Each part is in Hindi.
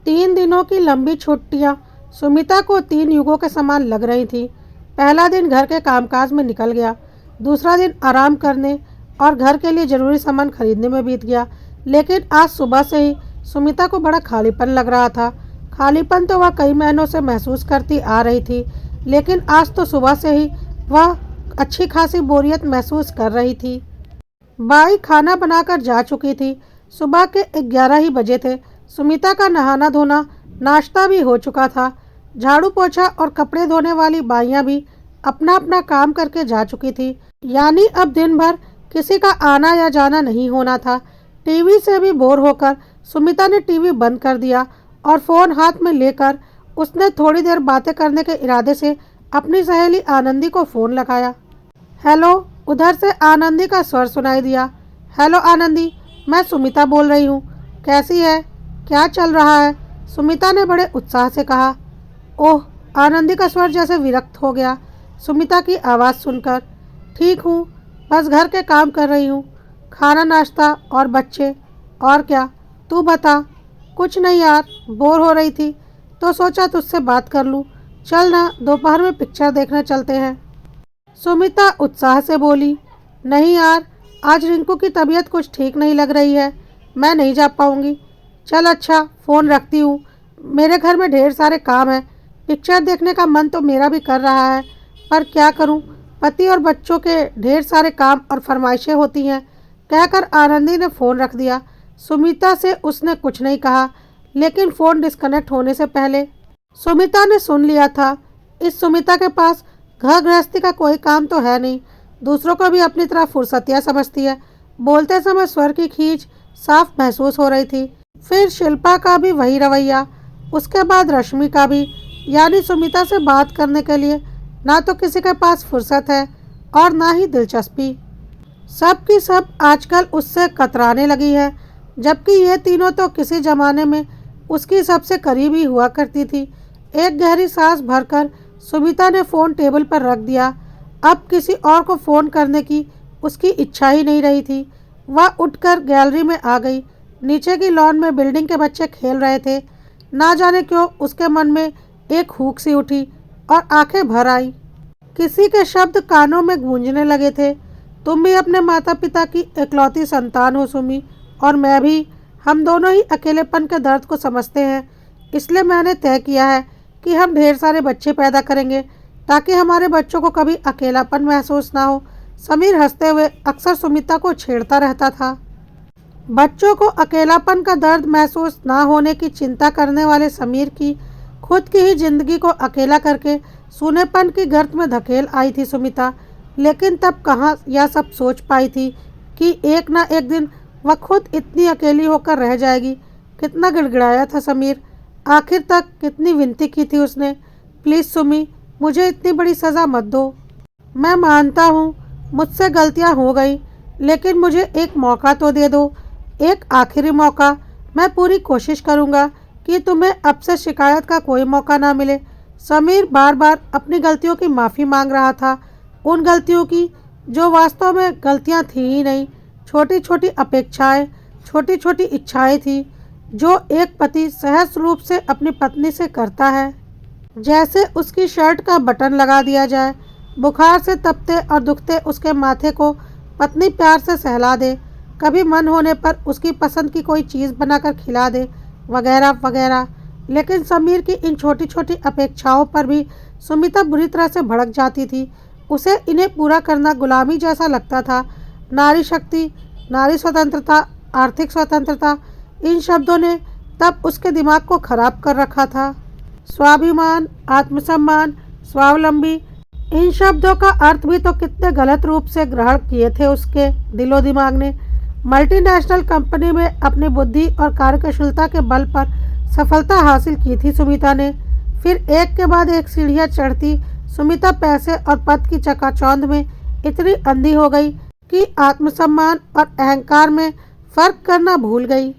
3 दिनों की लंबी छुट्टियां सुमिता को 3 युगों के समान लग रही थी। पहला दिन घर के कामकाज में निकल गया, दूसरा दिन आराम करने और घर के लिए ज़रूरी सामान खरीदने में बीत गया। लेकिन आज सुबह से ही सुमिता को बड़ा खालीपन लग रहा था। खालीपन तो वह कई महीनों से महसूस करती आ रही थी, लेकिन आज तो सुबह से ही वह अच्छी खासी बोरियत महसूस कर रही थी। बाई खाना बनाकर जा चुकी थी। सुबह के 11 ही बजे थे। सुमिता का नहाना धोना, नाश्ता भी हो चुका था। झाड़ू पोछा और कपड़े धोने वाली बाइयां भी अपना अपना काम करके जा चुकी थी। यानी अब दिन भर किसी का आना या जाना नहीं होना था। टीवी से भी बोर होकर सुमिता ने टीवी बंद कर दिया और फ़ोन हाथ में लेकर उसने थोड़ी देर बातें करने के इरादे से अपनी सहेली आनंदी को फ़ोन लगाया। हेलो, उधर से आनंदी का स्वर सुनाई दिया। हेलो आनंदी, मैं सुमिता बोल रही हूँ। कैसी है? क्या चल रहा है? सुमिता ने बड़े उत्साह से कहा। ओह, आनंदी का स्वर जैसे विरक्त हो गया सुमिता की आवाज़ सुनकर। ठीक हूँ, बस घर के काम कर रही हूँ, खाना नाश्ता और बच्चे। और क्या, तू बता? कुछ नहीं यार, बोर हो रही थी तो सोचा तुझसे बात कर लूँ। चल ना, दोपहर में पिक्चर देखने चलते हैं। सुमिता उत्साह से बोली। नहीं यार, आज रिंकू की तबीयत कुछ ठीक नहीं लग रही है, मैं नहीं जा पाऊँगी। चल अच्छा, फ़ोन रखती हूँ, मेरे घर में ढेर सारे काम हैं। पिक्चर देखने का मन तो मेरा भी कर रहा है, पर क्या करूँ, पति और बच्चों के ढेर सारे काम और फरमाइशें होती हैं। कहकर आनंदी ने फ़ोन रख दिया। सुमिता से उसने कुछ नहीं कहा, लेकिन फ़ोन डिस्कनेक्ट होने से पहले सुमिता ने सुन लिया था। इस सुमिता के पास घर गृहस्थी का कोई काम तो है नहीं, दूसरों को भी अपनी तरह फुर्सतिया समझती है। बोलते समय स्वर की खींच साफ महसूस हो रही थी। फिर शिल्पा का भी वही रवैया, उसके बाद रश्मि का भी। यानी सुमिता से बात करने के लिए ना तो किसी के पास फुर्सत है और ना ही दिलचस्पी। सब की सब आजकल उससे कतराने लगी है, जबकि ये तीनों तो किसी ज़माने में उसकी सबसे करीबी हुआ करती थी। एक गहरी सांस भरकर सुमिता ने फ़ोन टेबल पर रख दिया। अब किसी और को फ़ोन करने की उसकी इच्छा ही नहीं रही थी। वह उठकर गैलरी में आ गई। नीचे की लॉन में बिल्डिंग के बच्चे खेल रहे थे। ना जाने क्यों उसके मन में एक हुक सी उठी और आंखें भर आई। किसी के शब्द कानों में गूंजने लगे थे। तुम भी अपने माता पिता की इकलौती संतान हो सुमी, और मैं भी। हम दोनों ही अकेलेपन के दर्द को समझते हैं, इसलिए मैंने तय किया है कि हम ढेर सारे बच्चे पैदा करेंगे ताकि हमारे बच्चों को कभी अकेलापन महसूस ना हो। समीर हंसते हुए अक्सर सुमिता को छेड़ता रहता था। बच्चों को अकेलापन का दर्द महसूस ना होने की चिंता करने वाले समीर की खुद की ही जिंदगी को अकेला करके सूनेपन की गर्त में धकेल आई थी सुमिता। लेकिन तब कहाँ यह सब सोच पाई थी कि एक ना एक दिन वह खुद इतनी अकेली होकर रह जाएगी। कितना गिड़गिड़ाया था समीर, आखिर तक कितनी विनती की थी उसने। प्लीज़ सुमी, मुझे इतनी बड़ी सज़ा मत दो। मैं मानता हूँ मुझसे गलतियाँ हो गई, लेकिन मुझे एक मौका तो दे दो, एक आखिरी मौका। मैं पूरी कोशिश करूँगा कि तुम्हें अब से शिकायत का कोई मौका ना मिले। समीर बार बार अपनी गलतियों की माफ़ी मांग रहा था, उन गलतियों की जो वास्तव में गलतियाँ थी ही नहीं। छोटी छोटी अपेक्षाएं, छोटी छोटी इच्छाएं थी जो एक पति सहज रूप से अपनी पत्नी से करता है। जैसे उसकी शर्ट का बटन लगा दिया जाए, बुखार से तपते और दुखते उसके माथे को पत्नी प्यार से सहला दे, कभी मन होने पर उसकी पसंद की कोई चीज़ बनाकर खिला दे, वगैरह वगैरह। लेकिन समीर की इन छोटी छोटी अपेक्षाओं पर भी सुमिता बुरी तरह से भड़क जाती थी। उसे इन्हें पूरा करना गुलामी जैसा लगता था। नारी शक्ति, नारी स्वतंत्रता, आर्थिक स्वतंत्रता, इन शब्दों ने तब उसके दिमाग को खराब कर रखा था। स्वाभिमान, आत्मसम्मान, स्वावलंबी, इन शब्दों का अर्थ भी तो कितने गलत रूप से ग्रहण किए थे उसके दिलो दिमाग ने। मल्टीनेशनल कंपनी में अपनी बुद्धि और कार्यकुशलता के बल पर सफलता हासिल की थी सुमिता ने। फिर एक के बाद एक सीढ़ियाँ चढ़ती सुमिता पैसे और पद की चकाचौंध में इतनी अंधी हो गई कि आत्मसम्मान और अहंकार में फर्क करना भूल गई।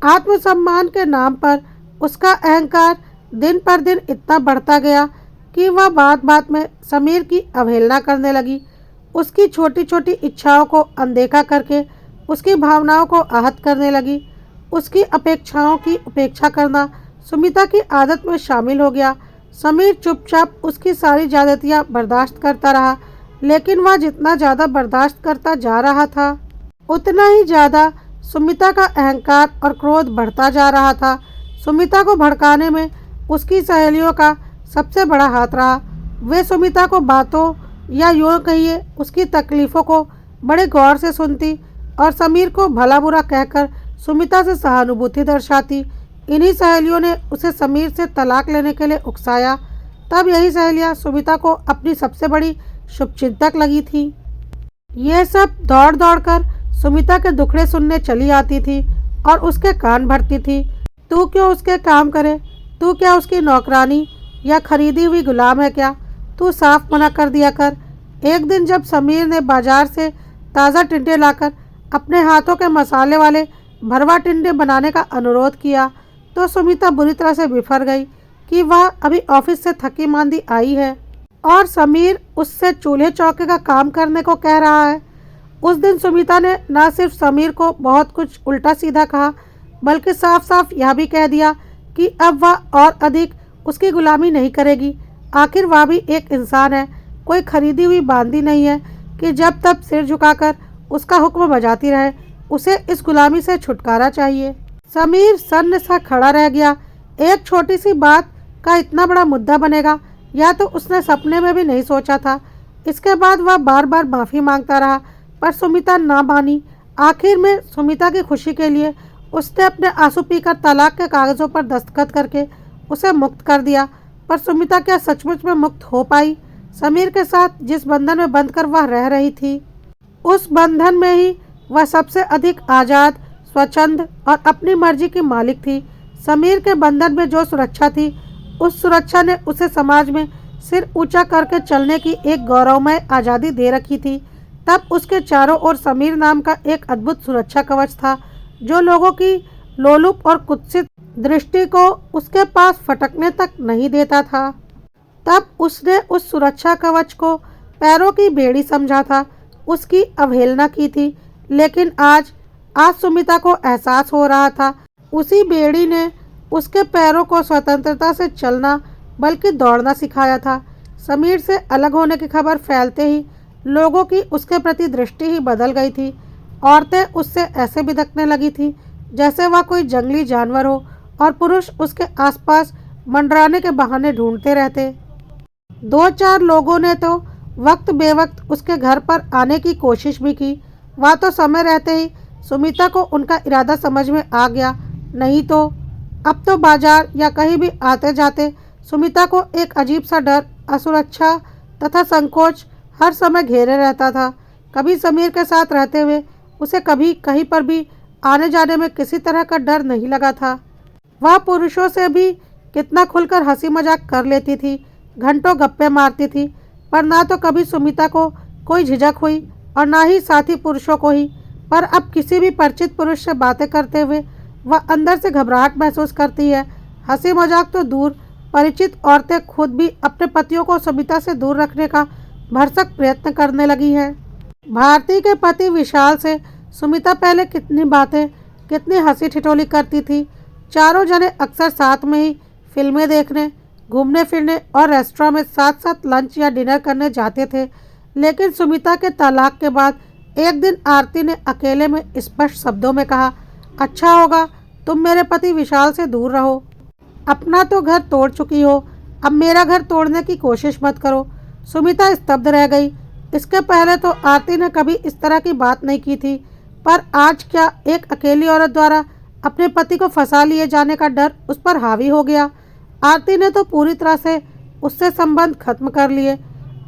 आत्मसम्मान के नाम पर उसका अहंकार दिन पर दिन इतना बढ़ता गया कि वह बात बात में समीर की अवहेलना करने लगी। उसकी छोटी छोटी इच्छाओं को अनदेखा करके उसकी भावनाओं को आहत करने लगी। उसकी अपेक्षाओं की उपेक्षा करना सुमिता की आदत में शामिल हो गया। समीर चुपचाप उसकी सारी ज्यादतियां बर्दाश्त करता रहा, लेकिन वह जितना ज़्यादा बर्दाश्त करता जा रहा था, उतना ही ज़्यादा सुमिता का अहंकार और क्रोध बढ़ता जा रहा था। सुमिता को भड़काने में उसकी सहेलियों का सबसे बड़ा हाथ रहा। वे सुमिता को बातों या यूँ कहिए उसकी तकलीफ़ों को बड़े गौर से सुनती और समीर को भला बुरा कहकर सुमिता से सहानुभूति दर्शाती। इन्हीं सहेलियों ने उसे समीर से तलाक लेने के लिए उकसाया। तब यही सहेलियाँ सुमिता को अपनी सबसे बड़ी शुभचिंतक लगी थी। ये सब दौड़ दौड़ कर सुमिता के दुखड़े सुनने चली आती थी और उसके कान भरती थी। तू क्यों उसके काम करे? तू क्या उसकी नौकरानी या खरीदी हुई गुलाम है क्या? तू साफ मना कर दिया कर। एक दिन जब समीर ने बाजार से ताज़ा टिंडे लाकर अपने हाथों के मसाले वाले भरवा टिंडे बनाने का अनुरोध किया तो सुमिता बुरी तरह से बिफर गई कि वह अभी ऑफिस से थकी मांदी आई है और समीर उससे चूल्हे चौके का काम करने को कह रहा है। उस दिन सुमिता ने न सिर्फ समीर को बहुत कुछ उल्टा सीधा कहा, बल्कि साफ साफ यह भी कह दिया कि अब वह और अधिक उसकी गुलामी नहीं करेगी। आखिर वह भी एक इंसान है, कोई खरीदी हुई बांदी नहीं है कि जब तब सिर झुकाकर उसका हुक्म बजाती रहे। उसे इस गुलामी से छुटकारा चाहिए। समीर सन्न सा खड़ा रह गया। एक छोटी सी बात का इतना बड़ा मुद्दा बनेगा, या तो उसने सपने में भी नहीं सोचा था। इसके बाद वह बार बार माफ़ी मांगता रहा, पर सुमिता ना मानी। आखिर में सुमिता की खुशी के लिए उसने अपने आंसू पीकर तलाक के कागज़ों पर दस्तखत करके उसे मुक्त कर दिया। पर सुमिता क्या सचमुच में मुक्त हो पाई? समीर के साथ जिस बंधन में बंधकर वह रह रही थी, उस बंधन में ही वह सबसे अधिक आज़ाद, स्वच्छंद और अपनी मर्जी की मालिक थी। समीर के बंधन में जो सुरक्षा थी, उस सुरक्षा ने उसे समाज में सिर ऊंचा करके चलने की एक गौरवमय आज़ादी दे रखी थी। तब उसके चारों ओर समीर नाम का एक अद्भुत सुरक्षा कवच था, जो लोगों की लोलुप और कुत्सित दृष्टि को उसके पास फटकने तक नहीं देता था। तब उसने उस सुरक्षा कवच को पैरों की बेड़ी समझा था, उसकी अवहेलना की थी। लेकिन आज सुमिता को एहसास हो रहा था, उसी बेड़ी ने उसके पैरों को स्वतंत्रता से चलना बल्कि दौड़ना सिखाया था। समीर से अलग होने की खबर फैलते ही लोगों की उसके प्रति दृष्टि ही बदल गई थी। औरतें उससे ऐसे बिदकने लगी थी जैसे वह कोई जंगली जानवर हो और पुरुष उसके आसपास मंडराने के बहाने ढूंढते रहते। दो चार लोगों ने तो वक्त बेवक्त उसके घर पर आने की कोशिश भी की। वह तो समय रहते ही सुमिता को उनका इरादा समझ में आ गया। नहीं तो अब तो बाजार या कहीं भी आते जाते सुमिता को एक अजीब सा डर, असुरक्षा तथा संकोच हर समय घेरे रहता था। कभी समीर के साथ रहते हुए उसे कभी कहीं पर भी आने जाने में किसी तरह का डर नहीं लगा था। वह पुरुषों से भी कितना खुलकर हंसी मजाक कर लेती थी, घंटों गप्पे मारती थी, पर ना तो कभी सुमिता को कोई झिझक हुई और ना ही साथी पुरुषों को ही। पर अब किसी भी परिचित पुरुष से बातें करते हुए वह अंदर से घबराहट महसूस करती है। हंसी मजाक तो दूर, परिचित औरतें खुद भी अपने पतियों को सुमिता से दूर रखने का भरसक प्रयत्न करने लगी हैं। भारती के पति विशाल से सुमिता पहले कितनी बातें, कितनी हंसी ठिठोली करती थी। चारों जने अक्सर साथ में ही फिल्में देखने, घूमने फिरने और रेस्टोरेंट में साथ साथ लंच या डिनर करने जाते थे। लेकिन सुमिता के तलाक के बाद एक दिन आरती ने अकेले में स्पष्ट शब्दों में कहा, अच्छा होगा तुम मेरे पति विशाल से दूर रहो। अपना तो घर तोड़ चुकी हो, अब मेरा घर तोड़ने की कोशिश मत करो। सुमिता स्तब्ध रह गई। इसके पहले तो आरती ने कभी इस तरह की बात नहीं की थी, पर आज क्या एक अकेली औरत द्वारा अपने पति को फंसा लिए जाने का डर उस पर हावी हो गया। आरती ने तो पूरी तरह से उससे संबंध खत्म कर लिए।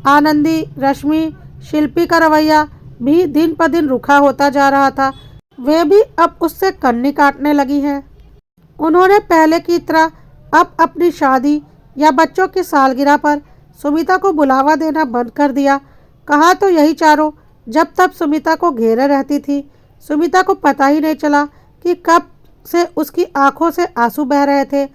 आनंदी, रश्मि, शिल्पी का रवैया भी दिन पर दिन रुखा होता जा रहा था। वे भी अब उससे कन्नी काटने लगी हैं। उन्होंने पहले की तरह अब अपनी शादी या बच्चों की सालगिरह पर सुमिता को बुलावा देना बंद कर दिया। कहा तो यही चारों जब तब सुमिता को घेरे रहती थी। सुमिता को पता ही नहीं चला कि कब से उसकी आंखों से आंसू बह रहे थे।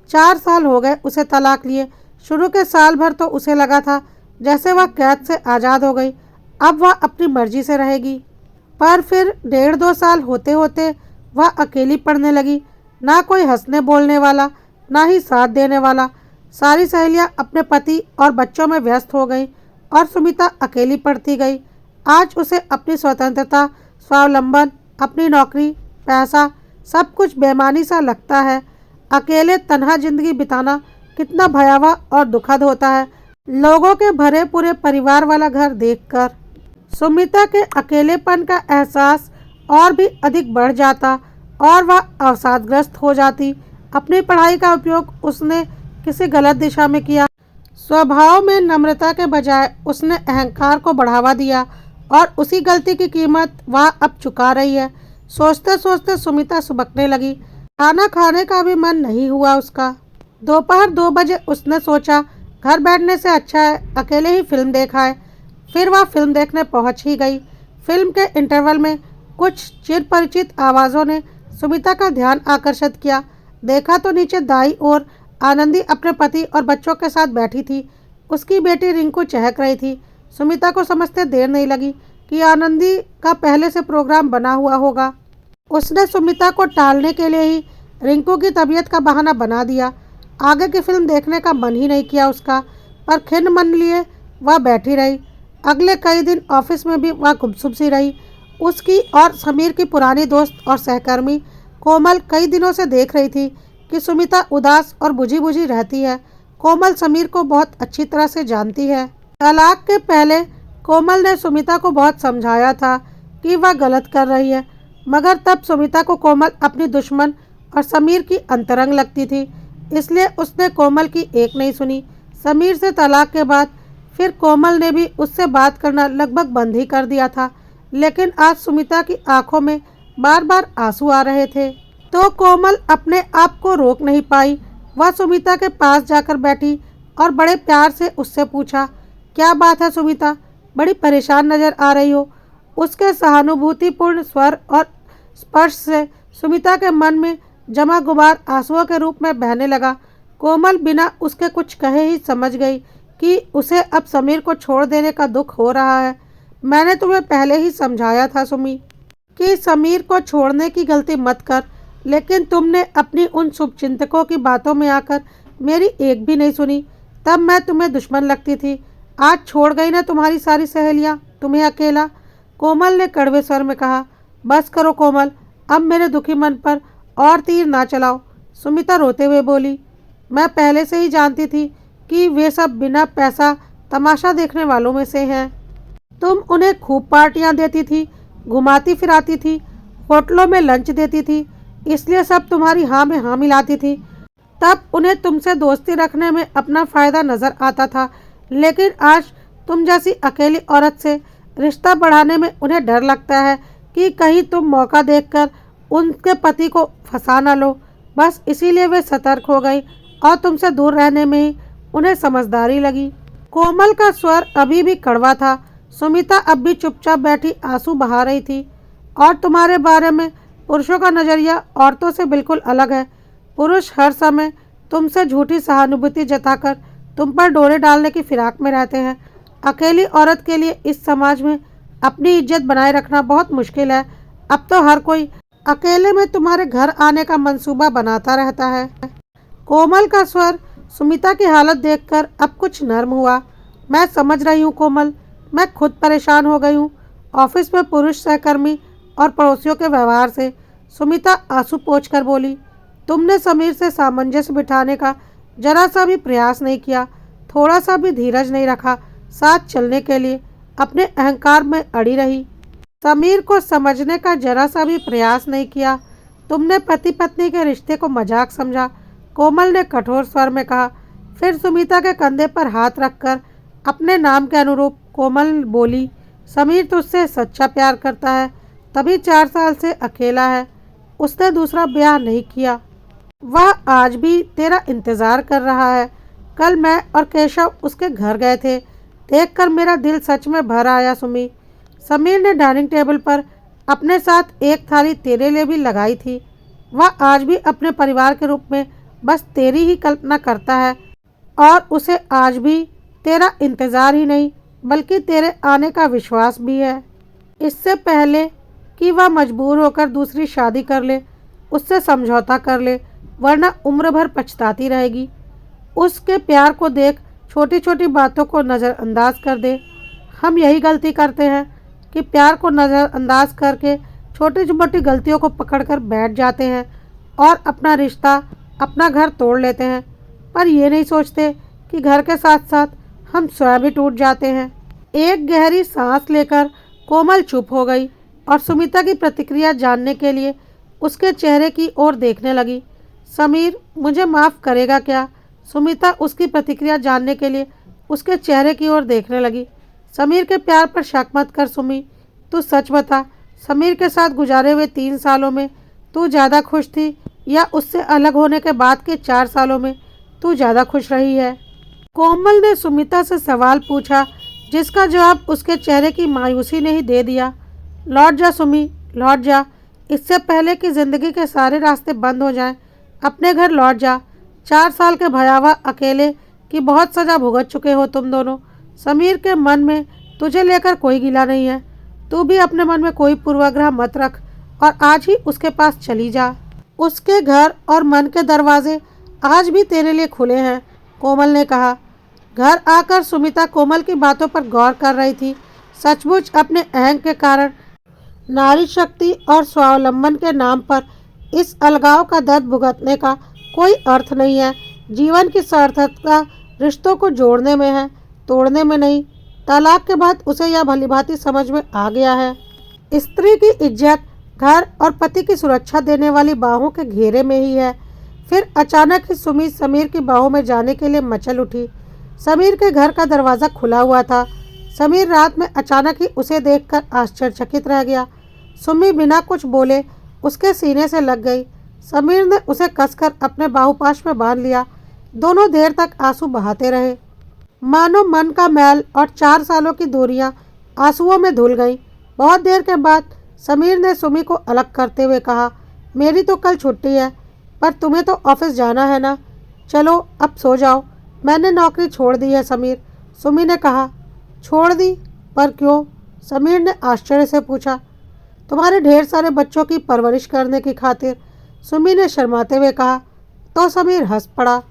4 साल हो गए उसे तलाक लिए। शुरू के साल भर तो उसे लगा था जैसे वह कैद से आज़ाद हो गई, अब वह अपनी मर्जी से रहेगी। पर फिर 1.5-2 साल होते होते वह अकेली पड़ने लगी। ना कोई हंसने बोलने वाला, ना ही साथ देने वाला। सारी सहेलियां अपने पति और बच्चों में व्यस्त हो गईं और सुमिता अकेली पड़ती गई। आज उसे अपनी स्वतंत्रता, स्वावलंबन, अपनी नौकरी, पैसा, सब कुछ बेमानी सा लगता है। अकेले तन्हा जिंदगी बिताना कितना भयावह और दुखद होता है। लोगों के भरे पूरे परिवार वाला घर देखकर सुमिता के अकेलेपन का एहसास और भी अधिक बढ़ जाता और वह अवसादग्रस्त हो जाती। अपनी पढ़ाई का उपयोग उसने किसी गलत दिशा में किया। स्वभाव में नम्रता के बजाय उसने अहंकार को बढ़ावा दिया और उसी गलती की कीमत वह अब चुका रही है। सोचते सोचते सुमिता सुबकने लगी। खाना खाने का भी मन नहीं हुआ उसका। दोपहर 2 बजे उसने सोचा घर बैठने से अच्छा है अकेले ही फिल्म देखा है। फिर वह फिल्म देखने पहुंच ही गई। फिल्म के इंटरवल में कुछ चिर परिचित आवाज़ों ने सुमिता का ध्यान आकर्षित किया। देखा तो नीचे दाईं ओर आनंदी अपने पति और बच्चों के साथ बैठी थी। उसकी बेटी रिंकू चहक रही थी। सुमिता को समझते देर नहीं लगी कि आनंदी का पहले से प्रोग्राम बना हुआ होगा। उसने सुमिता को टालने के लिए ही रिंकू की तबीयत का बहाना बना दिया। आगे की फिल्म देखने का मन ही नहीं किया उसका, पर खिन्न मन लिए वह बैठी रही। अगले कई दिन ऑफिस में भी वह गुमसुम सी रही। उसकी और समीर की पुरानी दोस्त और सहकर्मी कोमल कई दिनों से देख रही थी कि सुमिता उदास और बुझी बुझी रहती है। कोमल समीर को बहुत अच्छी तरह से जानती है। तलाक के पहले कोमल ने सुमिता को बहुत समझाया था कि वह गलत कर रही है, मगर तब सुमिता को कोमल अपनी दुश्मन और समीर की अंतरंग लगती थी, इसलिए उसने कोमल की एक नहीं सुनी। समीर से तलाक के बाद फिर कोमल ने भी उससे बात करना लगभग बंद ही कर दिया था। लेकिन आज सुमिता की आंखों में बार बार आंसू आ रहे थे तो कोमल अपने आप को रोक नहीं पाई। वह सुमिता के पास जाकर बैठी और बड़े प्यार से उससे पूछा, क्या बात है सुमिता, बड़ी परेशान नजर आ रही हो। उसके सहानुभूतिपूर्ण स्वर और स्पर्श से सुमिता के मन में जमा गुबार आंसुओं के रूप में बहने लगा। कोमल बिना उसके कुछ कहे ही समझ गई कि उसे अब समीर को छोड़ देने का दुख हो रहा है। मैंने तुम्हें पहले ही समझाया था सुमी कि समीर को छोड़ने की गलती मत कर, लेकिन तुमने अपनी उन शुभचिंतकों की बातों में आकर मेरी एक भी नहीं सुनी। तब मैं तुम्हें दुश्मन लगती थी। आज छोड़ गई ना तुम्हारी सारी सहेलियां तुम्हें अकेला। कोमल ने कड़वे स्वर में कहा। बस करो कोमल, अब मेरे दुखी मन पर और तीर ना चलाओ। सुमिता रोते हुए बोली, मैं पहले से ही जानती थी कि वे सब बिना पैसा तमाशा देखने वालों में से हैं। तुम उन्हें खूब पार्टियां देती थी, घुमाती फिराती थी, होटलों में लंच देती थी, इसलिए सब तुम्हारी हाँ में हाँ मिलाती थी। तब उन्हें तुमसे दोस्ती रखने में अपना फ़ायदा नज़र आता था, लेकिन आज तुम जैसी अकेली औरत से रिश्ता बढ़ाने में उन्हें डर लगता है कि कहीं तुम मौका देखकर उनके पति को फंसा न लो। बस इसीलिए वे सतर्क हो गई और तुमसे दूर रहने में ही उन्हें समझदारी लगी। कोमल का स्वर अभी भी कड़वा था। सुमिता अब भी चुपचाप बैठी आंसू बहा रही थी। और तुम्हारे बारे में पुरुषों का नज़रिया औरतों से बिल्कुल अलग है। पुरुष हर समय तुमसे झूठी सहानुभूति जताकर तुम पर डोरे डालने की फिराक में रहते हैं। अकेली औरत के लिए इस समाज में अपनी इज्जत बनाए रखना बहुत मुश्किल है। अब तो हर कोई अकेले में तुम्हारे घर आने का मंसूबा बनाता रहता है। कोमल का स्वर सुमिता की हालत देखकर अब कुछ नर्म हुआ। मैं समझ रही हूँ कोमल, मैं खुद परेशान हो गई हूँ ऑफिस में पुरुष सहकर्मी और पड़ोसियों के व्यवहार से। सुमिता आंसू पोंछकर बोली, तुमने समीर से सामंजस्य बिठाने का जरा सा भी प्रयास नहीं किया, थोड़ा सा भी धीरज नहीं रखा साथ चलने के लिए, अपने अहंकार में अड़ी रही। समीर को समझने का जरा सा भी प्रयास नहीं किया। तुमने पति पत्नी के रिश्ते को मजाक समझा, कोमल ने कठोर स्वर में कहा। फिर सुमिता के कंधे पर हाथ रखकर अपने नाम के अनुरूप कोमल बोली, समीर तुझसे सच्चा प्यार करता है, तभी 4 साल से अकेला है। उसने दूसरा ब्याह नहीं किया। वह आज भी तेरा इंतज़ार कर रहा है। कल मैं और केशव उसके घर गए थे, देखकर मेरा दिल सच में भर आया सुमी। समीर ने डाइनिंग टेबल पर अपने साथ एक थाली तेरे लिए भी लगाई थी। वह आज भी अपने परिवार के रूप में बस तेरी ही कल्पना करता है और उसे आज भी तेरा इंतज़ार ही नहीं बल्कि तेरे आने का विश्वास भी है। इससे पहले कि वह मजबूर होकर दूसरी शादी कर ले, उससे समझौता कर ले, वरना उम्र भर पछताती रहेगी। उसके प्यार को देख छोटी छोटी बातों को नज़रअंदाज कर दे। हम यही गलती करते हैं कि प्यार को नज़रअंदाज करके छोटी मोटी गलतियों को पकड़कर बैठ जाते हैं और अपना रिश्ता, अपना घर तोड़ लेते हैं, पर ये नहीं सोचते कि घर के साथ साथ हम स्वयं भी टूट जाते हैं। एक गहरी सांस लेकर कोमल चुप हो गई और सुमिता की प्रतिक्रिया जानने के लिए उसके चेहरे की ओर देखने लगी। समीर मुझे माफ़ करेगा क्या? सुमिता उसकी प्रतिक्रिया जानने के लिए उसके चेहरे की ओर देखने लगी। समीर के प्यार पर शक मत कर सुमी, तू सच बता, समीर के साथ गुजारे हुए 3 सालों में तू ज़्यादा खुश थी या उससे अलग होने के बाद के 4 सालों में तू ज़्यादा खुश रही है? कोमल ने सुमिता से सवाल पूछा जिसका जवाब उसके चेहरे की मायूसी ने ही दे दिया। लौट जा सुमी, लौट जा, इससे पहले कि ज़िंदगी के सारे रास्ते बंद हो जाएं, अपने घर लौट जा। 4 साल के भयावह अकेले की बहुत सज़ा भुगत चुके हो तुम दोनों। समीर के मन में तुझे लेकर कोई गिला नहीं है। तू भी अपने मन में कोई पूर्वाग्रह मत रख और आज ही उसके पास चली जा। उसके घर और मन के दरवाजे आज भी तेरे लिए खुले हैं, कोमल ने कहा। घर आकर सुमिता कोमल की बातों पर गौर कर रही थी। सचमुच अपने अहंग के कारण नारी शक्ति और स्वावलंबन के नाम पर इस अलगाव का दर्द भुगतने का कोई अर्थ नहीं है। जीवन की सार्थकता रिश्तों को जोड़ने में है, तोड़ने में नहीं। तलाक के बाद उसे यह भलीभांति समझ में आ गया है। स्त्री की इज्जत घर और पति की सुरक्षा देने वाली बाहों के घेरे में ही है। फिर अचानक ही सुमी समीर की बाहों में जाने के लिए मचल उठी। समीर के घर का दरवाज़ा खुला हुआ था। समीर रात में अचानक ही उसे देखकर आश्चर्यचकित रह गया। सुमी बिना कुछ बोले उसके सीने से लग गई। समीर ने उसे कसकर अपने बाहुपाश में बांध लिया। दोनों देर तक आंसू बहाते रहे, मानो मन का मैल और 4 सालों की दूरियां आंसुओं में धुल गईं। बहुत देर के बाद समीर ने सुमी को अलग करते हुए कहा, मेरी तो कल छुट्टी है, पर तुम्हें तो ऑफिस जाना है ना। चलो अब सो जाओ, मैंने नौकरी छोड़ दी है समीर। सुमी ने कहा। छोड़ दी? पर क्यों? समीर ने आश्चर्य से पूछा। तुम्हारे ढेर सारे बच्चों की परवरिश करने की खातिर, सुमी ने शर्माते हुए कहा। तो समीर हंस पड़ा।